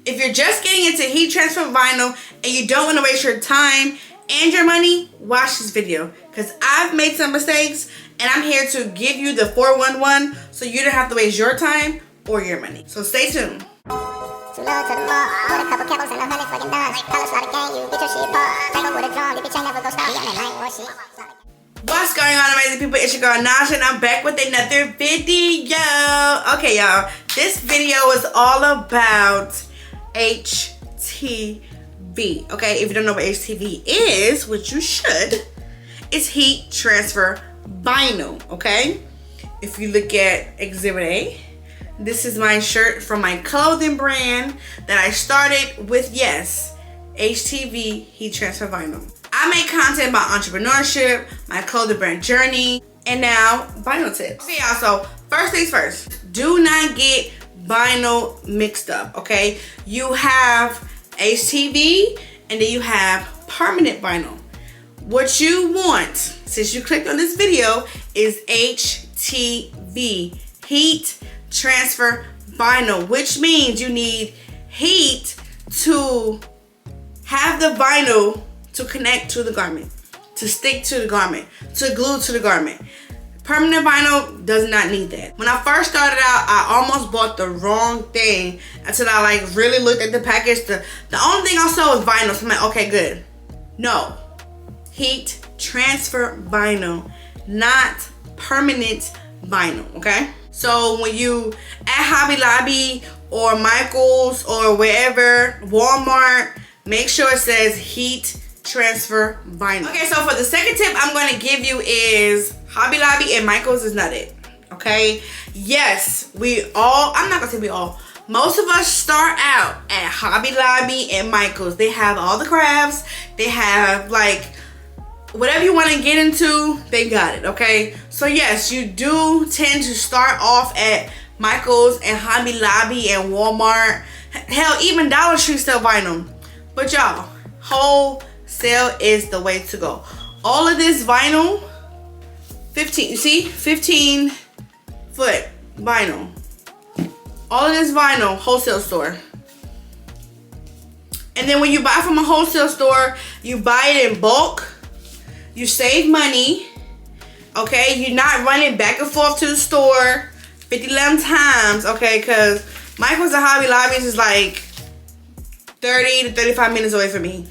If you're just getting into heat transfer vinyl and you don't want to waste your time and your money, watch this video, because I've made some mistakes and I'm here to give you the 411 so you don't have to waste your time or your money. So stay tuned. Too low to the mall, with a couple kettles and a honey fucking dimes. College lot of gang, you get your shit popped. Take over with a drum, if your chain never go stop. We on that 9 war shit. What's going on, amazing people? It's your girl Nasha and I'm back with another video. Okay, y'all, this video is all about HTV. Okay, if you don't know what HTV is, which you should, it's heat transfer vinyl. Okay, if you look at Exhibit A, this is my shirt from my clothing brand that I started with, yes, HTV, heat transfer vinyl. I make content about entrepreneurship, my clothing brand journey, and now vinyl tips. Okay, y'all, so first things first, do not get vinyl mixed up, okay? You have HTV and then you have permanent vinyl. What you want, since you clicked on this video, is HTV, heat transfer vinyl, which means you need heat to have the vinyl to connect to the garment, to stick to the garment, to glue to the garment. Permanent vinyl does not need that. When I first started out, I almost bought the wrong thing until I like really looked at the package. The only thing I saw was vinyl, so I'm like, okay, good. No, heat transfer vinyl, not permanent vinyl, okay? So when you at Hobby Lobby or Michael's or wherever, Walmart, make sure it says heat transfer vinyl. Okay, so for the second tip I'm going to give you is Hobby Lobby and Michael's is not it, okay? Yes, I'm not going to say we all, most of us start out at Hobby Lobby and Michael's. They have all the crafts, they have like whatever you want to get into, they got it, okay? So yes, you do tend to start off at Michael's and Hobby Lobby and Walmart. Hell, even Dollar Tree sell vinyl. But y'all, wholesale is the way to go. All of this vinyl, 15 foot vinyl. All of this vinyl, wholesale store. And then when you buy from a wholesale store, you buy it in bulk. You save money, okay? You're not running back and forth to the store 50 times, okay? Because Michael's and Hobby Lobby is like 30 to 35 minutes away from me.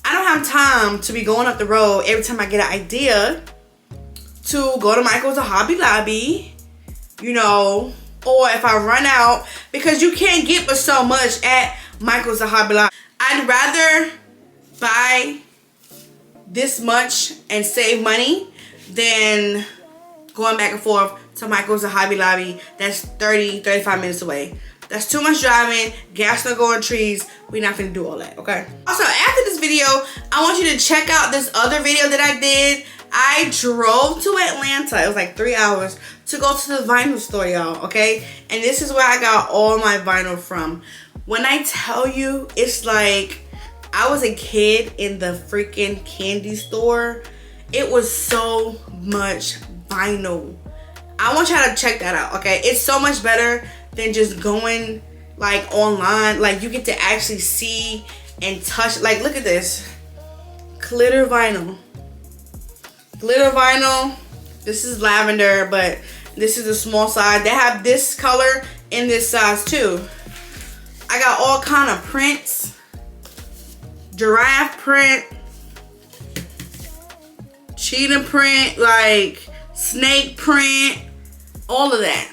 I don't have time to be going up the road every time I get an idea to go to Michael's or Hobby Lobby, you know, or if I run out, because you can't get but so much at Michael's or Hobby Lobby. I'd rather buy this much and save money than going back and forth to Michael's or Hobby Lobby that's 30, 35 minutes away. That's too much driving, gas not going trees. We're not gonna do all that, okay? Also, after this video, I want you to check out this other video that I did. I drove to Atlanta, it was like 3 hours, to go to the vinyl store, y'all, okay? And this is where I got all my vinyl from. When I tell you, it's like I was a kid in the freaking candy store. It was so much vinyl. I want y'all to check that out, okay? It's so much better than just going like online. Like you get to actually see and touch. Like look at this. Glitter vinyl. Glitter vinyl. This is lavender, but this is a small size. They have this color in this size too. I got all kind of prints. Giraffe print, cheetah print, like snake print, all of that.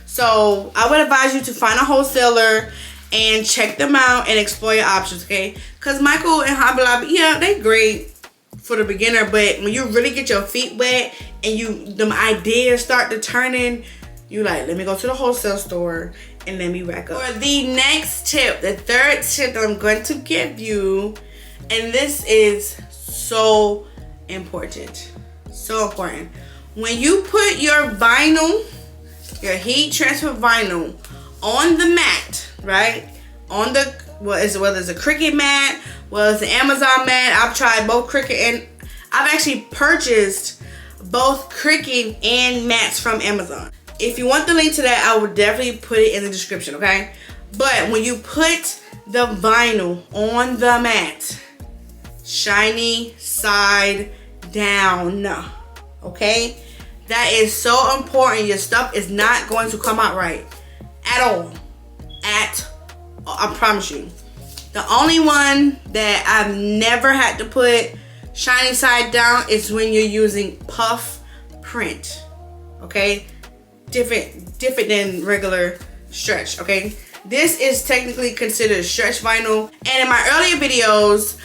So I would advise you to find a wholesaler and check them out and explore your options, okay? Because Michael and Hobby Lobby, yeah, they great for the beginner, but when you really get your feet wet and them ideas start to turn in, you like, let me go to the wholesale store and let me rack up. For the next tip, the third tip that I'm going to give you, and this is so important, so important. When you put your vinyl, your heat transfer vinyl on the mat, right? On the, whether it's a Cricut mat, whether it's an Amazon mat. I've tried both Cricut and I've actually purchased both Cricut and mats from Amazon. If you want the link to that, I would definitely put it in the description, okay? But when you put the vinyl on the mat shiny side down. Okay, that is so important. Your stuff is not going to come out right at all. I promise you. The only one that I've never had to put shiny side down is when you're using puff print. Okay, different than regular stretch. Okay, this is technically considered stretch vinyl. And in my earlier videos,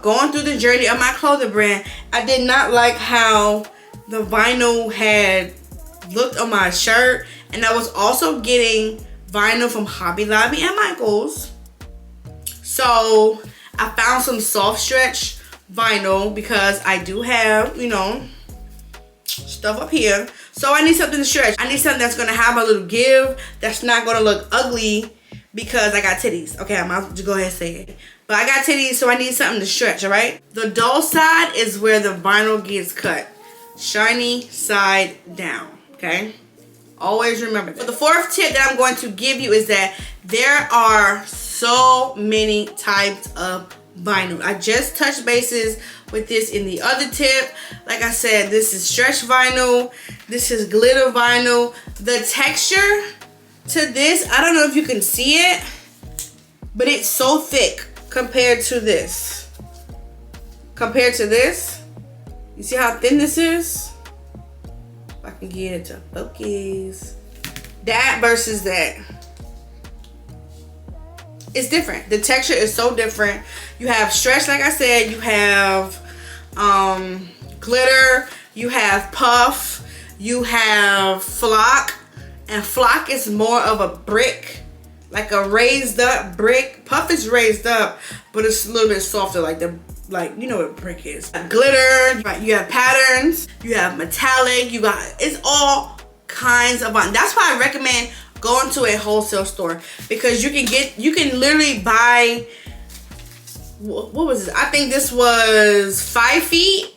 going through the journey of my clothing brand, I did not like how the vinyl had looked on my shirt, and I was also getting vinyl from Hobby Lobby and Michaels. So I found some soft stretch vinyl because I do have, stuff up here. So I need something to stretch. I need something that's gonna have a little give, that's not gonna look ugly because I got titties. Okay, I'm about to go ahead and say it. But I got titties, so I need something to stretch, all right? The dull side is where the vinyl gets cut. Shiny side down, okay? Always remember that. But the fourth tip that I'm going to give you is that there are so many types of vinyl. I just touched bases with this in the other tip. Like I said, this is stretch vinyl. This is glitter vinyl. The texture to this, I don't know if you can see it, but it's so thick compared to this. You see how thin this is? If I can get it to focus. That versus that. It's different. The texture is so different. You have stretch, like I said. You have glitter. You have puff. You have flock. And flock is more of a brick, like a raised up brick. Puff is raised up, but it's a little bit softer, like you know what brick is. Glitter. You have patterns. You have metallic. It's all kinds of vinyl. That's why I recommend going to a wholesale store, because you can literally buy, what was this? I think this was 5 feet,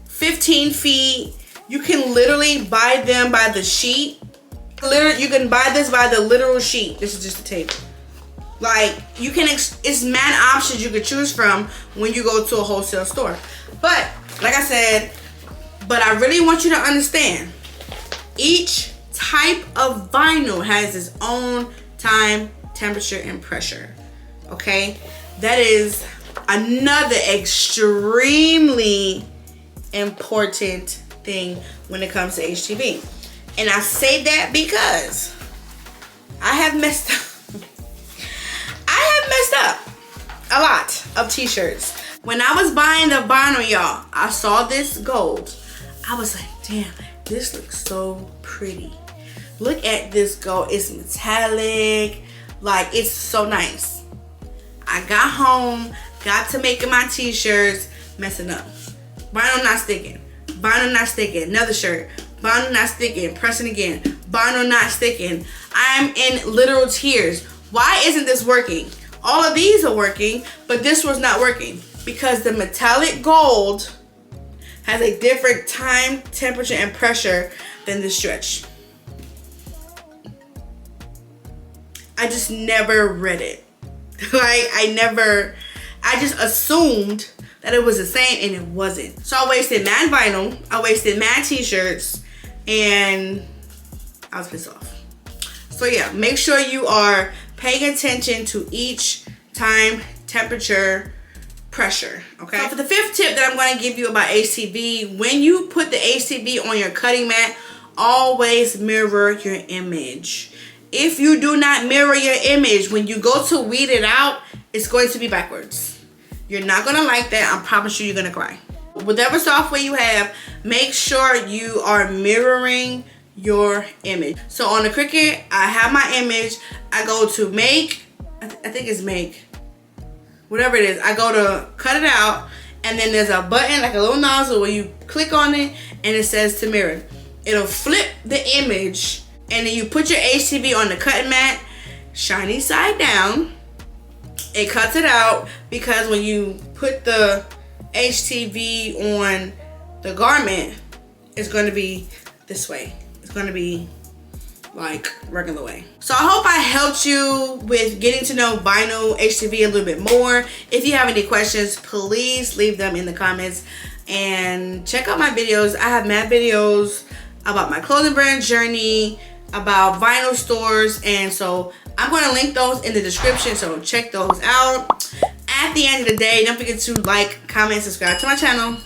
15 feet. You can literally buy them by the sheet. Literally, you can buy this by the literal sheet. This is just a table. Like, you can, it's mad options you could choose from when you go to a wholesale store. But, like I said, but I really want you to understand, each type of vinyl has its own time, temperature, and pressure. Okay? That is another extremely important thing when it comes to HTV. And I say that because I have messed up. A lot of t-shirts. When I was buying the vinyl, y'all, I saw this gold. I was like, damn, this looks so pretty. Look at this gold. It's metallic. Like, it's so nice. I got home, got to making my t-shirts, messing up. Vinyl not sticking. Vinyl not sticking. Another shirt. Vinyl not sticking. Pressing again. Vinyl not sticking. I'm in literal tears. Why isn't this working? All of these are working, but this was not working because the metallic gold has a different time, temperature, and pressure than the stretch. I just never read it. Like, I just assumed that it was the same, and it wasn't. So I wasted mad vinyl, I wasted mad t-shirts, and I was pissed off. So yeah, make sure you are paying attention to each time, temperature, pressure, okay? So for the fifth tip that I'm going to give you about HTV, when you put the HTV on your cutting mat, always mirror your image. If you do not mirror your image, when you go to weed it out, it's going to be backwards. You're not going to like that. I promise you, you're going to cry. Whatever software you have, make sure you are mirroring your image. So on the Cricut, I have my image. I go to make, I think it's make, whatever it is. I go to cut it out, and then there's a button, like a little nozzle, where you click on it and it says to mirror. It'll flip the image, and then you put your HTV on the cutting mat, shiny side down. It cuts it out, because when you put the HTV on the garment, it's going to be this way. It's going to be like regular way. So I hope I helped you with getting to know vinyl HTV a little bit more. If you have any questions, please leave them in the comments and check out my videos. I have mad videos about my clothing brand journey, about vinyl stores, and so I'm going to link those in the description, so check those out. At the end of the day, don't forget to like, comment, subscribe to my channel.